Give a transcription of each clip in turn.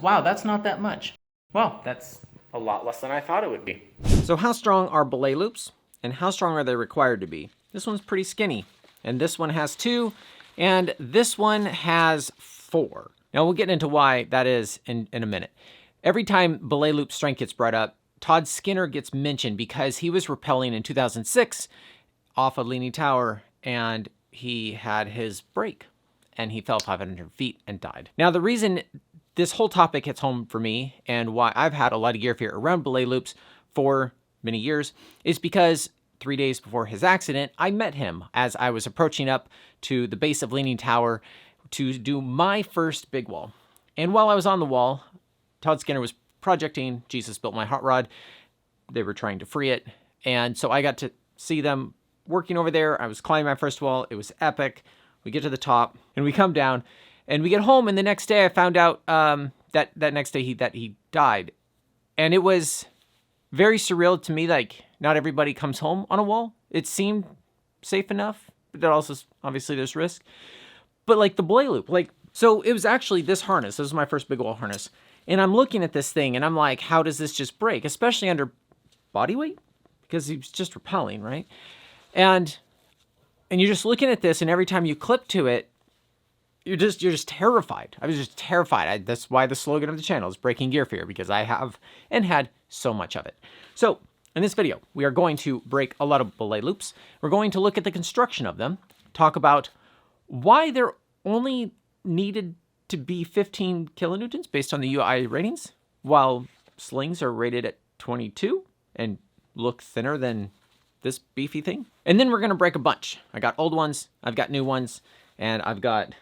Wow, that's not that much. Well, that's a lot less than I thought it would be. So how strong are belay loops, and how strong are they required to be? This one's pretty skinny, and this one has 2, and this one has 4. Now we'll get into why that is in a minute. Every time belay loop strength gets brought up, Todd Skinner gets mentioned because he was rappelling in 2006 off a leaning tower, and he had his break, and he fell 500 feet and died. Now the reason this whole topic hits home for me, and why I've had a lot of gear fear around belay loops for many years, is because 3 days before his accident, I met him as I was approaching up to the base of Leaning Tower to do my first big wall. And while I was on the wall, Todd Skinner was projecting Jesus Built My Hot Rod. They were trying to free it. And so I got to see them working over there. I was climbing my first wall. It was epic. We get to the top and we come down and we get home. And the next day I found out that next day he died. And it was very surreal to me. Like, not everybody comes home on a wall. It seemed safe enough, but there also, obviously, there's risk. But like the belay loop, so it was actually this harness. This was my first big wall harness. And I'm looking at this thing and I'm like, how does this just break? Especially under body weight, because he was just rappelling, right? And you're just looking at this, and every time you clip to it, you're just terrified. I was just terrified. That's why the slogan of the channel is Breaking Gear Fear, because I have and had so much of it. So in this video, we are going to break a lot of belay loops. We're going to look at the construction of them, talk about why they're only needed to be 15 kilonewtons based on the UI ratings, while slings are rated at 22 and look thinner than this beefy thing. And then we're going to break a bunch. I got old ones, I've got new ones, and I've got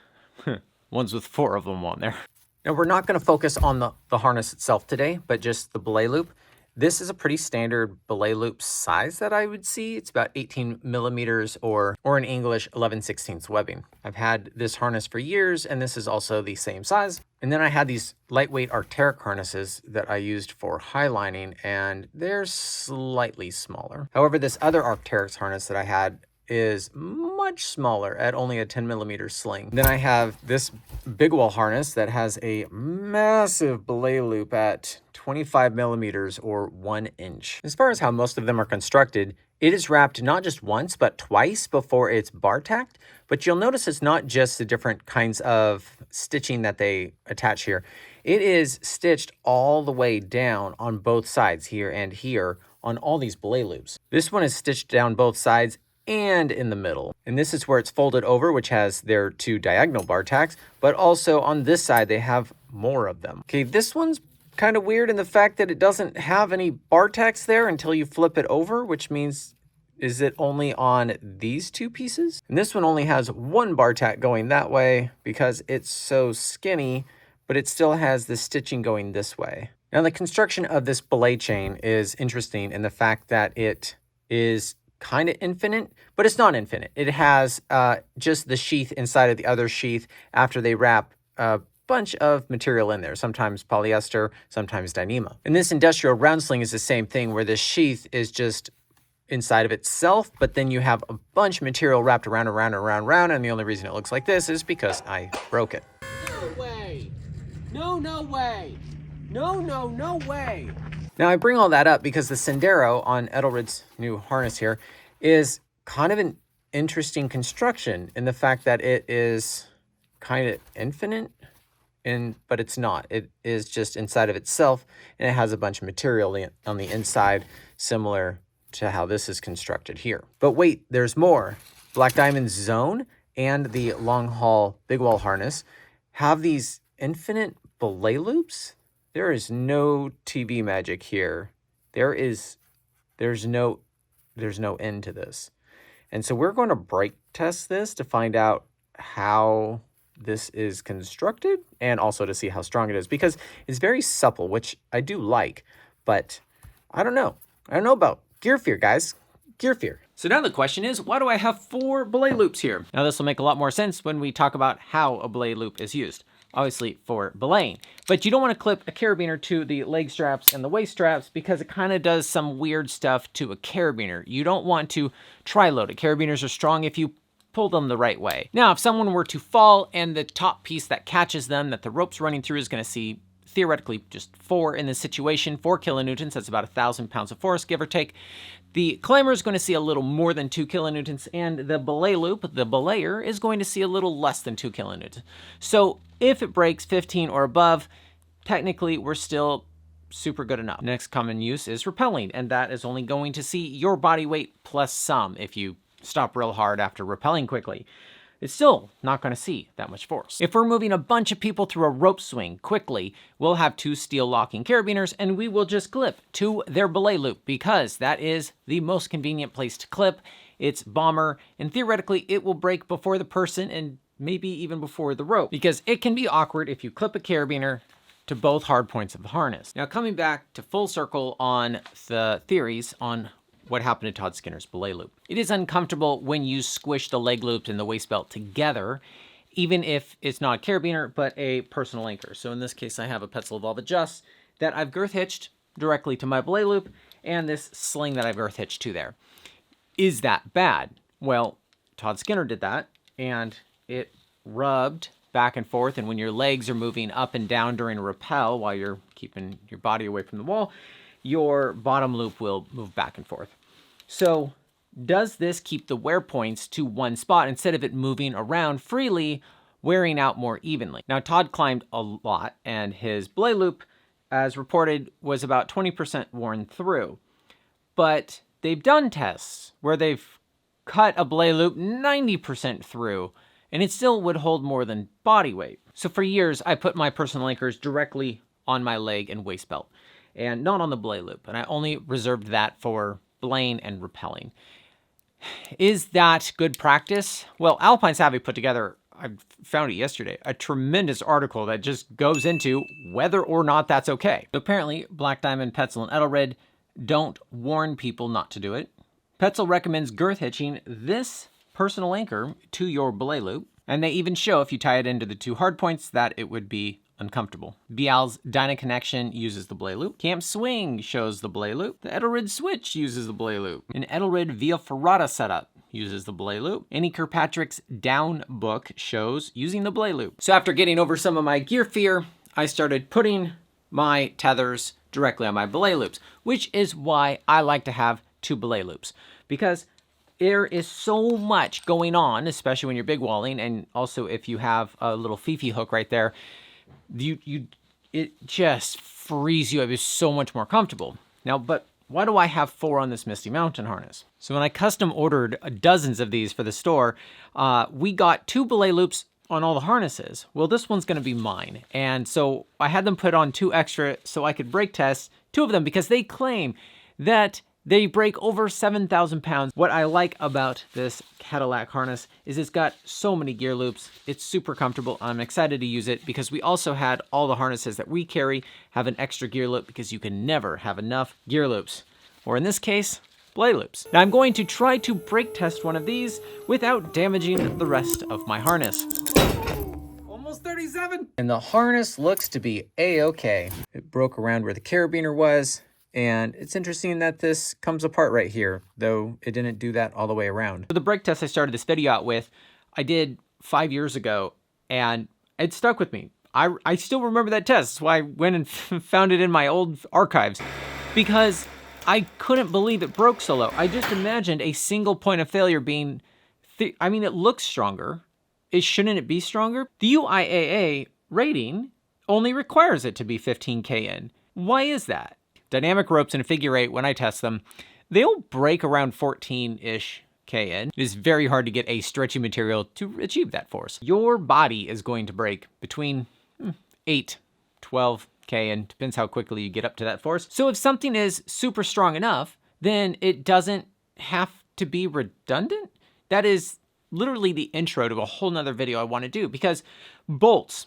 ones with 4 of them on there. Now, we're not going to focus on the harness itself today, but just the belay loop. This is a pretty standard belay loop size that I would see. It's about 18 millimeters or in English, 11/16 webbing. I've had this harness for years, and this is also the same size. And then I had these lightweight Arc'teryx harnesses that I used for highlining, and they're slightly smaller. However, this other Arc'teryx harness that I had is much smaller at only a 10 millimeter sling. Then I have this big wall harness that has a massive belay loop at 25 millimeters or 1 inch. As far as how most of them are constructed, it is wrapped not just once, but twice before it's bar tacked. But you'll notice it's not just the different kinds of stitching that they attach here. It is stitched all the way down on both sides, here and here, on all these belay loops. This one is stitched down both sides and in the middle. And this is where it's folded over, which has their 2 diagonal bar tacks, but also on this side, they have more of them. Okay, this one's kind of weird in the fact that it doesn't have any bar tacks there until you flip it over, which means, is it only on these 2 pieces? And this one only has 1 bar tack going that way because it's so skinny, but it still has the stitching going this way. Now, the construction of this belay chain is interesting in the fact that it is kind of infinite, but it's not infinite. It has just the sheath inside of the other sheath after they wrap a bunch of material in there, sometimes polyester, sometimes Dyneema. And this industrial round sling is the same thing, where the sheath is just inside of itself, but then you have a bunch of material wrapped around, and the only reason it looks like this is because I broke it. No way! No way! No way! Now, I bring all that up because the Sendero on Edelrid's new harness here is kind of an interesting construction in the fact that it is kind of infinite, but it's not. It is just inside of itself, and it has a bunch of material on the inside, similar to how this is constructed here. But wait, there's more. Black Diamond's Zone and the Long Haul Big Wall harness have these infinite belay loops. There is no TV magic here. There's no end to this. And so we're going to break test this to find out how this is constructed, and also to see how strong it is, because it's very supple, which I do like, but I don't know. I don't know about gear fear, guys. Gear fear. So now the question is, why do I have 4 belay loops here? Now this will make a lot more sense when we talk about how a belay loop is used. Obviously for belaying, but you don't want to clip a carabiner to the leg straps and the waist straps because it kind of does some weird stuff to a carabiner. You don't want to tri-load it. Carabiners are strong if you pull them the right way. Now, if someone were to fall and the top piece that catches them, that the rope's running through, is going to see theoretically just 4 in this situation, 4 kilonewtons, that's about 1,000 pounds of force, give or take. The climber is going to see a little more than 2 kilonewtons, and the belay loop, the belayer, is going to see a little less than 2 kilonewtons. So if it breaks 15 or above, technically we're still super good enough. Next common use is rappelling, and that is only going to see your body weight plus some if you stop real hard after rappelling quickly. It's still not going to see that much force. If we're moving a bunch of people through a rope swing quickly, we'll have 2 steel locking carabiners and we will just clip to their belay loop because that is the most convenient place to clip. It's bomber, and theoretically it will break before the person and maybe even before the rope, because it can be awkward if you clip a carabiner to both hard points of the harness. Now, coming back to full circle on the theories on what happened to Todd Skinner's belay loop. It is uncomfortable when you squish the leg loops and the waist belt together, even if it's not a carabiner, but a personal anchor. So in this case, I have a Petzl Valve Adjust that I've girth hitched directly to my belay loop, and this sling that I've girth hitched to there. Is that bad? Well, Todd Skinner did that, and it rubbed back and forth, and when your legs are moving up and down during a rappel while you're keeping your body away from the wall, your bottom loop will move back and forth. So does this keep the wear points to one spot instead of it moving around freely, wearing out more evenly? Now, Todd climbed a lot, and his belay loop, as reported, was about 20% worn through. But they've done tests where they've cut a belay loop 90% through, and it still would hold more than body weight. So for years, I put my personal anchors directly on my leg and waist belt, and not on the belay loop. And I only reserved that for belaying and rappelling. Is that good practice? Well, Alpine Savvy put together, I found it yesterday, a tremendous article that just goes into whether or not that's okay. So apparently, Black Diamond, Petzl, and Edelrid don't warn people not to do it. Petzl recommends girth hitching this personal anchor to your belay loop, and they even show if you tie it into the 2 hard points that it would be uncomfortable. Bial's Dyna Connection uses the belay loop. Camp Swing shows the belay loop. The Edelrid Switch uses the belay loop. An Edelrid Via Ferrata setup uses the belay loop. Annie Kirkpatrick's Down book shows using the belay loop. So after getting over some of my gear fear, I started putting my tethers directly on my belay loops, which is why I like to have 2 belay loops, because there is so much going on, especially when you're big walling, and also if you have a little fifi hook right there, it just frees you up. It's so much more comfortable. Now, but why do I have 4 on this Misty Mountain harness? So when I custom ordered dozens of these for the store, we got 2 belay loops on all the harnesses. Well, this one's going to be mine. And so I had them put on 2 extra so I could brake test 2 of them, because they claim that they break over 7,000 pounds. What I like about this Cadillac harness is it's got so many gear loops. It's super comfortable. I'm excited to use it because we also had all the harnesses that we carry have an extra gear loop, because you can never have enough gear loops. Or in this case, belay loops. Now I'm going to try to brake test one of these without damaging the rest of my harness. Almost 37! And the harness looks to be A-okay. It broke around where the carabiner was. And it's interesting that this comes apart right here, though it didn't do that all the way around. So the brake test I started this video out with, I did 5 years ago, and it stuck with me. I still remember that test. That's why I went and found it in my old archives, because I couldn't believe it broke so low. I just imagined a single point of failure being, I mean, it looks stronger. Shouldn't it be stronger? The UIAA rating only requires it to be 15 kN. Why is that? Dynamic ropes in a figure 8, when I test them, they'll break around 14-ish kN. It is very hard to get a stretchy material to achieve that force. Your body is going to break between 8, 12 kN, depends how quickly you get up to that force. So if something is super strong enough, then it doesn't have to be redundant. That is literally the intro to a whole nother video I want to do, because bolts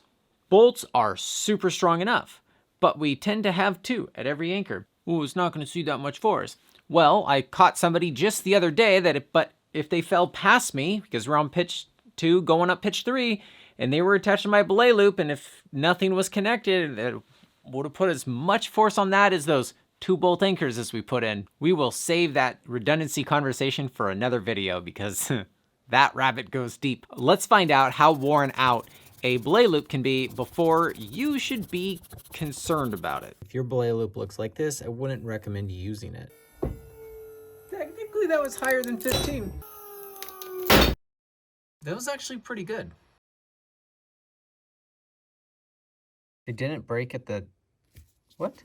are super strong enough, but we tend to have 2 at every anchor. Ooh, it's not going to see that much force. Well, I caught somebody just the other day but if they fell past me, because we're on pitch 2 going up pitch 3, and they were attached to my belay loop, and if nothing was connected, it would have put as much force on that as those 2 bolt anchors as we put in. We will save that redundancy conversation for another video, because that rabbit goes deep. Let's find out how worn out a belay loop can be before you should be concerned about it. If your belay loop looks like this, I wouldn't recommend using it. Technically, that was higher than 15. That was actually pretty good. It didn't break at the... What?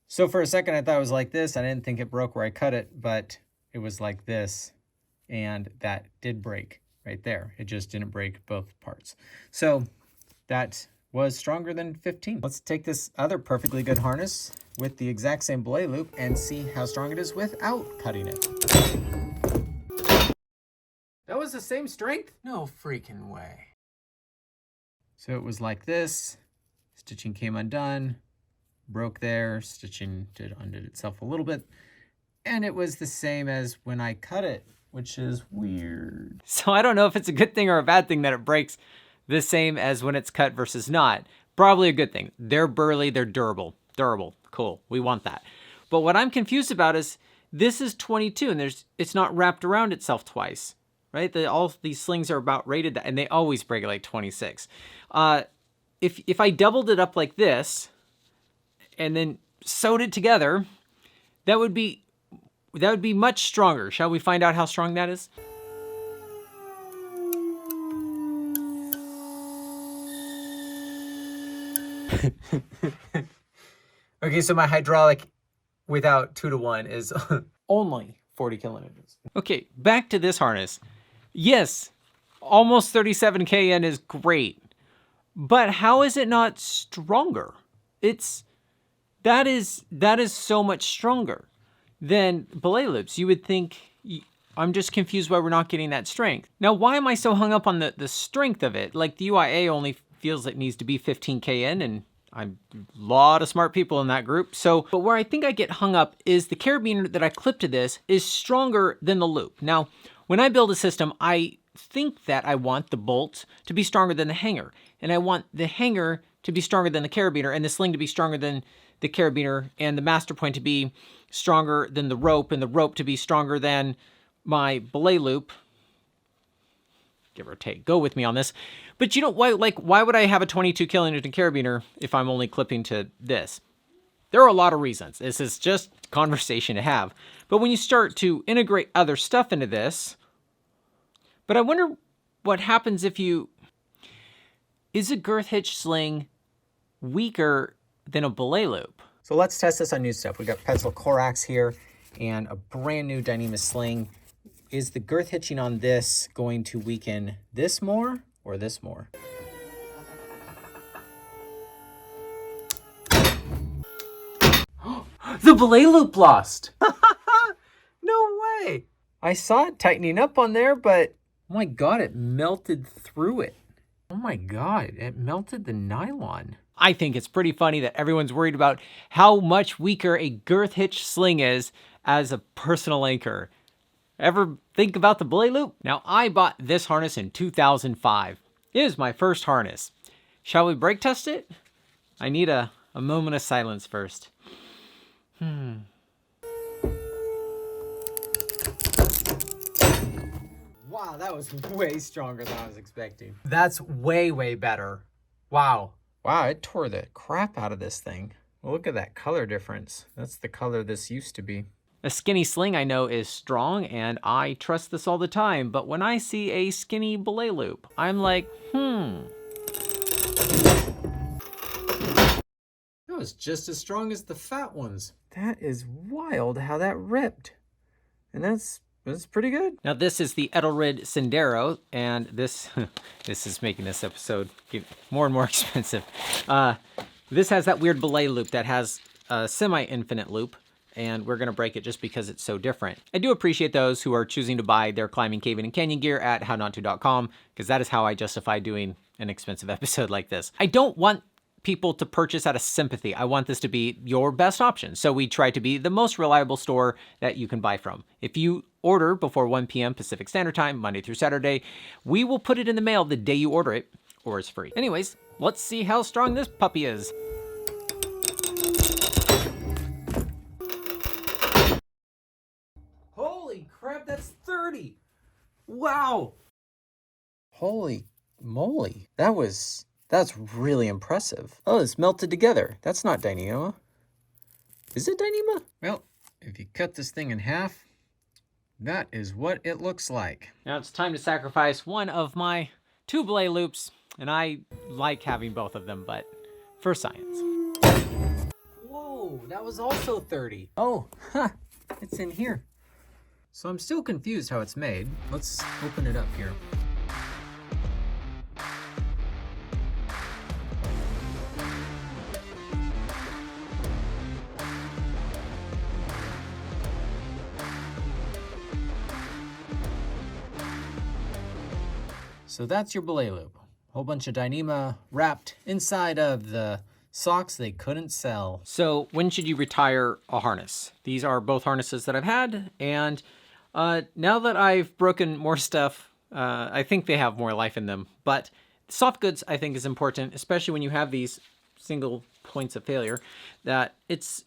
So for a second, I thought it was like this. I didn't think it broke where I cut it, but it was like this. And that did break right there. It just didn't break both parts. So that was stronger than 15. Let's take this other perfectly good harness with the exact same belay loop and see how strong it is without cutting it. That was the same strength? No freaking way. So it was like this. Stitching came undone, broke there, stitching undid itself a little bit, and it was the same as when I cut it, which is weird. So I don't know if it's a good thing or a bad thing that it breaks the same as when it's cut versus not. Probably a good thing. They're burly, they're durable. Durable, cool, we want that. But what I'm confused about is this is 22 and it's not wrapped around itself twice, right? All these slings are about rated that, and they always break at like 26. If I doubled it up like this and then sewed it together, that would be much stronger. Shall we find out how strong that is? Okay, so my hydraulic without 2-to-1 is only 40 kilonewtons. Okay, back to this harness. Yes, almost 37 kN is great. But how is it not stronger? That is so much stronger than belay loops. You would think, I'm just confused why we're not getting that strength. Now, why am I so hung up on the strength of it? Like the UIA only feels it needs to be 15 kN, and I'm a lot of smart people in that group. So, but where I think I get hung up is the carabiner that I clip to this is stronger than the loop. Now, when I build a system, I think that I want the bolt to be stronger than the hanger. And I want the hanger to be stronger than the carabiner, and the sling to be stronger than the carabiner, and the master point to be stronger than the rope, and the rope to be stronger than my belay loop. Give or take. Go with me on this. But you know, why would I have a 22 kilonewton carabiner if I'm only clipping to this? There are a lot of reasons. This is just conversation to have. But when you start to integrate other stuff into this, but I wonder what happens if you... Is a girth hitch sling weaker than a belay loop? So let's test this on new stuff. We got Petzl Corax here and a brand new Dyneema sling. Is the girth hitching on this going to weaken this more or this more? The belay loop lost! No way! I saw it tightening up on there, but oh my God, it melted through it. Oh my God, it melted the nylon. I think it's pretty funny that everyone's worried about how much weaker a girth hitch sling is as a personal anchor. Ever think about the belay loop? Now, I bought this harness in 2005. It is my first harness. Shall we brake test it? I need a moment of silence first. Wow, that was way stronger than I was expecting. That's way, way better. Wow. Wow, it tore the crap out of this thing. Well, look at that color difference. That's the color this used to be. A skinny sling I know is strong, and I trust this all the time, but when I see a skinny belay loop, I'm like, That was just as strong as the fat ones. That is wild how that ripped. And that's pretty good. Now this is the Edelrid Sendero, and this is making this episode get more and more expensive. This has that weird belay loop that has a semi-infinite loop, and we're gonna break it just because it's so different. I do appreciate those who are choosing to buy their climbing, caving, and canyon gear at hownoto.com, because that is how I justify doing an expensive episode like this. I don't want people to purchase out of sympathy. I want this to be your best option. So we try to be the most reliable store that you can buy from. If you order before 1 p.m. Pacific Standard Time, Monday through Saturday, we will put it in the mail the day you order it, or it's free. Anyways, let's see how strong this puppy is. Holy crap, that's 30! Wow! Holy moly. That's really impressive. Oh, it's melted together. That's not Dyneema. Is it Dyneema? Well, if you cut this thing in half, that is what it looks like. Now it's time to sacrifice one of my 2 belay loops, and I like having both of them, but for science. Whoa, that was also 30. Oh, it's in here. So I'm still confused how it's made. Let's open it up here. So that's your belay loop. Whole bunch of Dyneema wrapped inside of the socks they couldn't sell. So when should you retire a harness? These are both harnesses that I've had, and now that I've broken more stuff, I think they have more life in them. But soft goods, I think, is important, especially when you have these single points of failure, that it's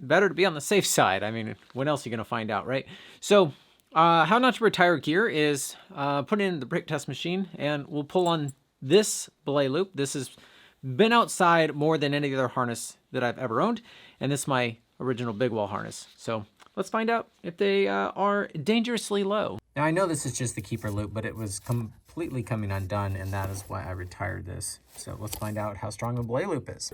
better to be on the safe side. I mean, what else are you going to find out, right? So how not to retire gear is put it in the brake test machine, and we'll pull on this belay loop. This has been outside more than any other harness that I've ever owned, and this is my original big wall harness. So let's find out if they are dangerously low. Now I know this is just the keeper loop, but it was completely coming undone, and that is why I retired this. So let's find out how strong the belay loop is.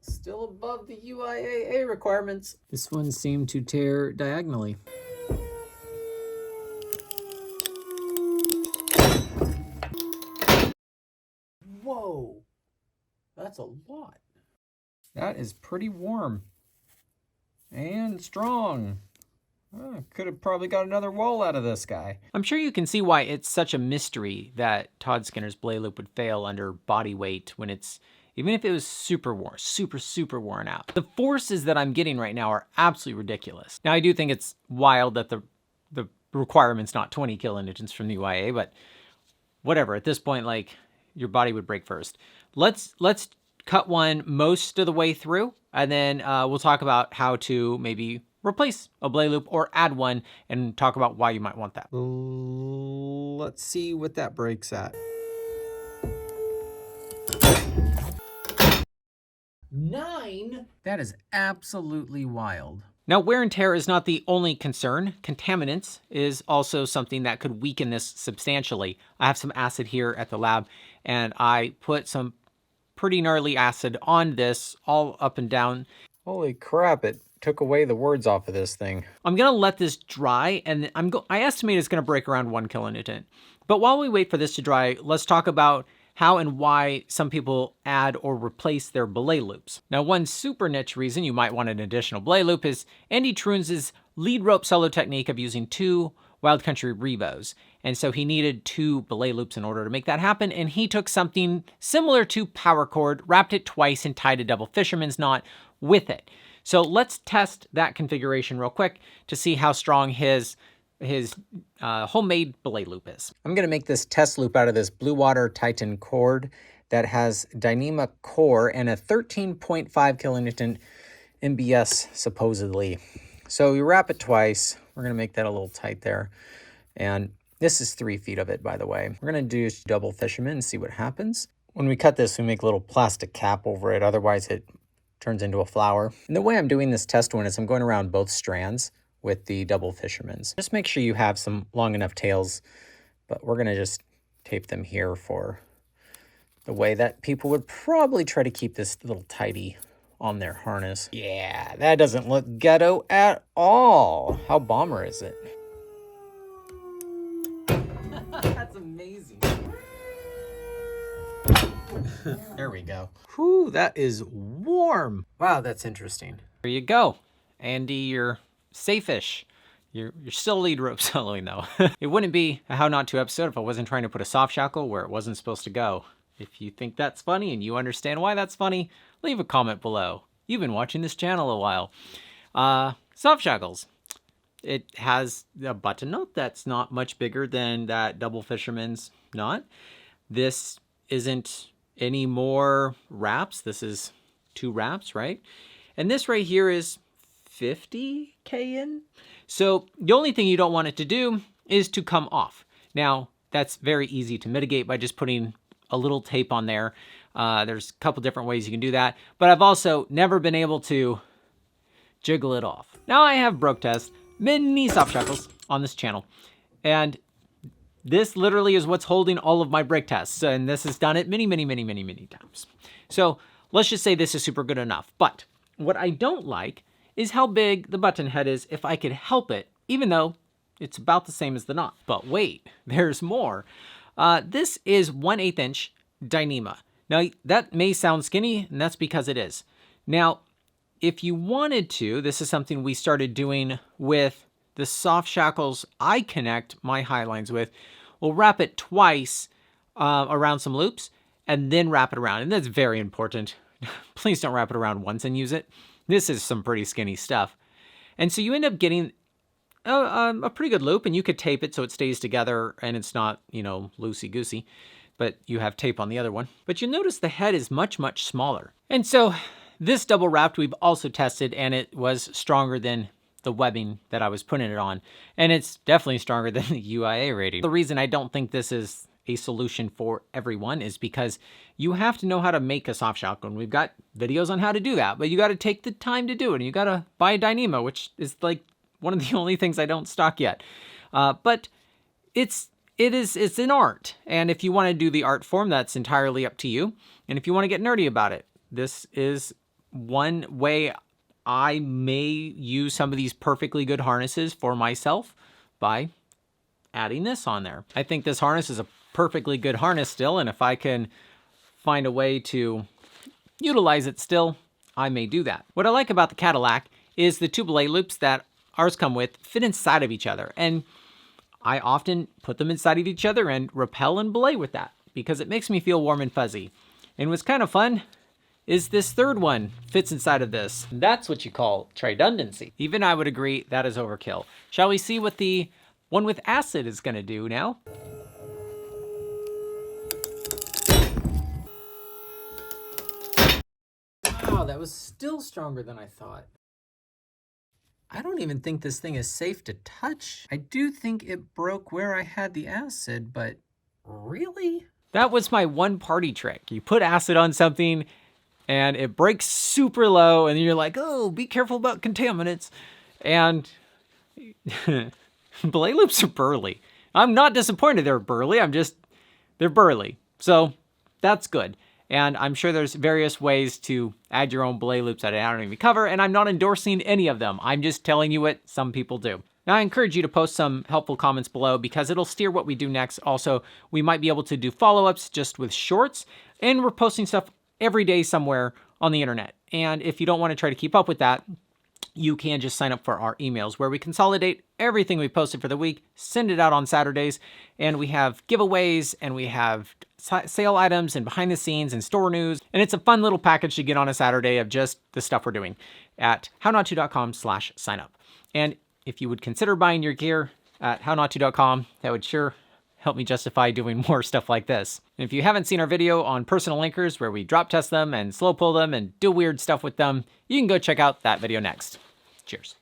Still above the UIAA requirements. This one seemed to tear diagonally. Whoa, that's a lot. That is pretty warm and strong. Could have probably got another wall out of this guy. I'm sure you can see why it's such a mystery that Todd Skinner's belay loop would fail under body weight when it's, even if it was super worn, super worn out. The forces that I'm getting right now are absolutely ridiculous. Now I do think it's wild that the requirement's not 20 kilonewtons from the UIA, but whatever. At this point, like, your body would break first. Let's cut one most of the way through, and then we'll talk about how to maybe replace a belay loop or add one, and talk about why you might want that. Let's see what that breaks at. 9? That is absolutely wild. Now, wear and tear is not the only concern. Contaminants is also something that could weaken this substantially. I have some acid here at the lab, and I put some pretty gnarly acid on this all up and down. Holy crap, it took away the words off of this thing. I'm gonna let this dry, and I estimate it's gonna break around 1 kilonewton. But while we wait for this to dry, let's talk about how and why some people add or replace their belay loops. Now, one super niche reason you might want an additional belay loop is Andy Truins's lead rope solo technique of using 2 Wild Country Rebos. And so he needed 2 belay loops in order to make that happen, and he took something similar to power cord, wrapped it twice, and tied a double fisherman's knot with it. So let's test that configuration real quick to see how strong his homemade belay loop is. I'm gonna make this test loop out of this Blue Water Titan cord that has Dyneema core and a 13.5 kilonewton MBS supposedly. So we wrap it twice. We're gonna make that a little tight there. And this is 3 feet of it, by the way. We're gonna do double fisherman and see what happens. When we cut this, we make a little plastic cap over it, otherwise it turns into a flower. And the way I'm doing this test one is I'm going around both strands with the double fishermans. Just make sure you have some long enough tails, but we're gonna just tape them here for the way that people would probably try to keep this little tidy on their harness. Yeah, that doesn't look ghetto at all. How bomber is it? That's amazing. There we go. Whew, that is warm. Wow, that's interesting. There you go. Andy, you're safe-ish. You're still lead rope soloing though. It wouldn't be a How Not To episode if I wasn't trying to put a soft shackle where it wasn't supposed to go. If you think that's funny and you understand why that's funny, leave a comment below. You've been watching this channel a while. Soft shackles. It has a button knot that's not much bigger than that double fisherman's knot. This isn't any more wraps. This is 2 wraps, right? And this right here is 50K in. So the only thing you don't want it to do is to come off. Now, that's very easy to mitigate by just putting a little tape on there. There's a couple different ways you can do that, but I've also never been able to jiggle it off. Now I have broke test many soft shackles on this channel, and this literally is what's holding all of my brake tests, and this has done it many times. So let's just say this is super good enough. But what I don't like is how big the button head is if I could help it, even though it's about the same as the knot. But wait, there's more. This is 1/8 inch Dyneema. Now that may sound skinny, and that's because it is. Now, if you wanted to, this is something we started doing with the soft shackles I connect my high lines with. We'll wrap it twice around some loops and then wrap it around. And that's very important. Please don't wrap it around once and use it. This is some pretty skinny stuff. And so you end up getting a pretty good loop, and you could tape it so it stays together and it's not, you know, loosey-goosey, but you have tape on the other one. But you'll notice the head is much smaller. And so this double wrapped we've also tested, and it was stronger than the webbing that I was putting it on. And it's definitely stronger than the UIA rating. The reason I don't think this is a solution for everyone is because you have to know how to make a soft shackle. And we've got videos on how to do that, but you got to take the time to do it. And you got to buy a Dyneema, which is like one of the only things I don't stock yet. But it's an art. And if you want to do the art form, that's entirely up to you. And if you want to get nerdy about it, this is one way I may use some of these perfectly good harnesses for myself by adding this on there. I think this harness is a perfectly good harness still, and if I can find a way to utilize it still, I may do that. What I like about the Cadillac is the two belay loops that ours come with fit inside of each other, and I often put them inside of each other and rappel and belay with that because it makes me feel warm and fuzzy. And what's kind of fun is this third one fits inside of this. That's what you call redundancy. Even I would agree that is overkill. Shall we see what the one with acid is gonna do now? Wow, that was still stronger than I thought. I don't even think this thing is safe to touch. I do think it broke where I had the acid, but really? That was my one party trick. You put acid on something and it breaks super low, and you're like, oh, be careful about contaminants. And belay loops are burly. I'm not disappointed they're burly, they're burly. So that's good. And I'm sure there's various ways to add your own belay loops that I don't even cover, and I'm not endorsing any of them. I'm just telling you what some people do. Now, I encourage you to post some helpful comments below because it'll steer what we do next. Also, we might be able to do follow-ups just with shorts, and we're posting stuff every day somewhere on the internet. And if you don't want to try to keep up with that, you can just sign up for our emails where we consolidate everything we posted for the week, send it out on Saturdays, and we have giveaways, and we have sale items and behind the scenes and store news. And it's a fun little package to get on a Saturday of just the stuff we're doing at hownottoo.com/signup. And if you would consider buying your gear at hownottoo.com, that would sure help me justify doing more stuff like this. And if you haven't seen our video on personal linkers where we drop test them and slow pull them and do weird stuff with them, you can go check out that video next. Cheers.